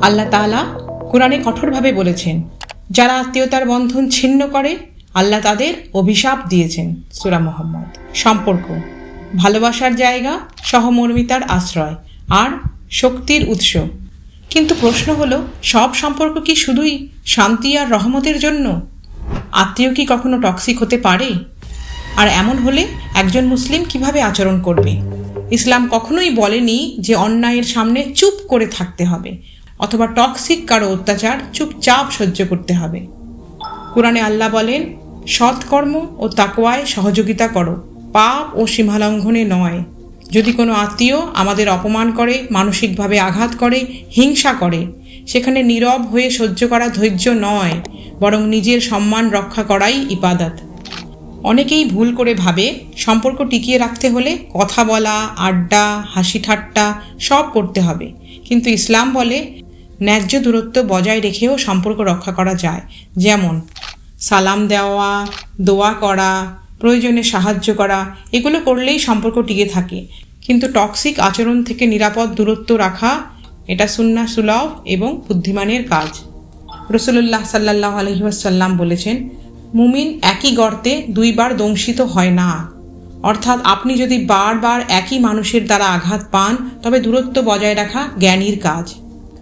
আল্লাহ তাআলা কোরআনে কঠোরভাবে বলেছেন, যারা আত্মীয়তার বন্ধন ছিন্ন করে আল্লাহ তাদের অভিশাপ দিয়েছেন। সূরা মুহাম্মদ। সম্পর্ক ভালোবাসার জায়গা, সহমর্মিতার আশ্রয় আর শক্তির উৎস। কিন্তু প্রশ্ন হলো, সব সম্পর্ক কি শুধুই শান্তি আর রহমতের জন্য? আত্মীয় কি কখনো টক্সিক হতে পারে? আর এমন হলে একজন মুসলিম কিভাবে আচরণ করবে? ইসলাম কখনোই বলেনি যে অন্যায়ের সামনে চুপ করে থাকতে হবে অথবা টক্সিক কারো অত্যাচার চুপচাপ সহ্য করতে হবে। কোরআনে আল্লাহ বলেন, সৎকর্ম ও তাকওয়ায় সহযোগিতা করো, পাপ ও সীমালঙ্ঘনে নয়। যদি কোনো আত্মীয় আমাদের অপমান করে, মানসিকভাবে আঘাত করে, হিংসা করে, সেখানে নীরব হয়ে সহ্য করা ধৈর্য নয়, বরং নিজের সম্মান রক্ষা করাই ইবাদত। অনেকেই ভুল করে ভাবে সম্পর্ক টিকিয়ে রাখতে হলে কথা বলা, আড্ডা, হাসি ঠাট্টা সব করতে হবে। কিন্তু ইসলাম বলে ন্যায্য দূরত্ব বজায় রেখেও সম্পর্ক রক্ষা করা যায়। যেমন সালাম দেওয়া, দোয়া করা, প্রয়োজনে সাহায্য করা, এগুলো করলেই সম্পর্ক টিকে থাকে। কিন্তু টক্সিক আচরণ থেকে নিরাপদ দূরত্ব রাখা, এটা সুন্নাহ সুলভ এবং বুদ্ধিমানের কাজ। রাসূলুল্লাহ সাল্লাল্লাহু আলাইহি ওয়াসাল্লাম বলেছেন, মুমিন একই গর্তে দুইবার দংশিত হয় না। অর্থাৎ আপনি যদি বারবার একই মানুষের দ্বারা আঘাত পান, তবে দূরত্ব বজায় রাখা জ্ঞানীর কাজ।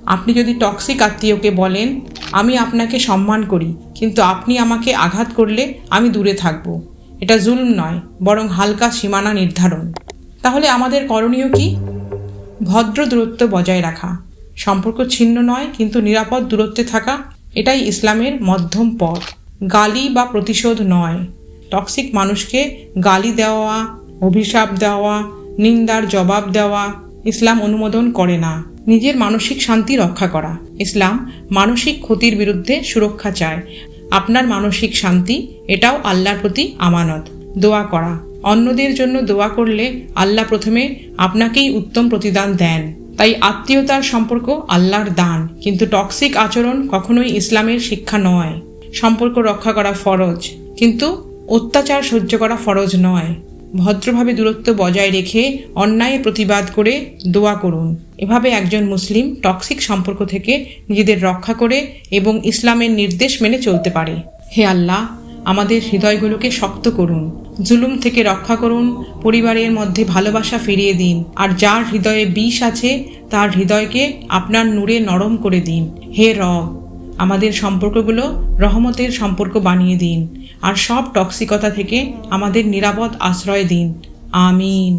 আপনি যদি টক্সিক আত্মীয়কে বলেন, আমি আপনাকে সম্মান করি, কিন্তু আপনি আমাকে আঘাত করলে আমি দূরে থাকব, এটা জুলম নয়, বরং হালকা সীমানা নির্ধারণ। তাহলে আমাদের করণীয় কি? ভদ্র দূরত্ব বজায় রাখা, সম্পর্ক ছিন্ন নয় কিন্তু নিরাপদ দূরত্বে থাকা, এটাই ইসলামের মধ্যম পথ। গালি বা প্রতিশোধ নয়। টক্সিক মানুষকে গালি দেওয়া, অভিশাপ দেওয়া, নিন্দার জবাব দেওয়া ইসলাম অনুমোদন করে না। নিজের মানসিক শান্তি রক্ষা করা। ইসলাম মানসিক ক্ষতির বিরুদ্ধে সুরক্ষা চায়। আপনার মানসিক শান্তি, এটাও আল্লাহর প্রতি আমানত। দোয়া করা। অন্যদের জন্য দোয়া করলে আল্লাহ প্রথমে আপনাকেই উত্তম প্রতিদান দেন। তাই আত্মীয়তার সম্পর্ক আল্লাহর দান, কিন্তু টক্সিক আচরণ কখনোই ইসলামের শিক্ষা নয়। সম্পর্ক রক্ষা করা ফরজ, কিন্তু অত্যাচার সহ্য করা ফরজ নয়। ভদ্রভাবে দূরত্ব বজায় রেখে অন্যায়ের প্রতিবাদ করে দোয়া করুন। এভাবে একজন মুসলিম টক্সিক সম্পর্ক থেকে নিজেদের রক্ষা করে এবং ইসলামের নির্দেশ মেনে চলতে পারে। হে আল্লাহ, আমাদের হৃদয়গুলোকে শক্ত করুন, জুলুম থেকে রক্ষা করুন, পরিবারের মধ্যে ভালোবাসা ফিরিয়ে দিন, আর যার হৃদয়ে বিষ আছে তার হৃদয়কে আপনার নূরে নরম করে দিন। হে রব, আমাদের সম্পর্কগুলো রহমতের সম্পর্ক বানিয়ে দিন, আর সব টক্সিকতা থেকে আমাদের নিরাপদ আশ্রয় দিন। আমিন।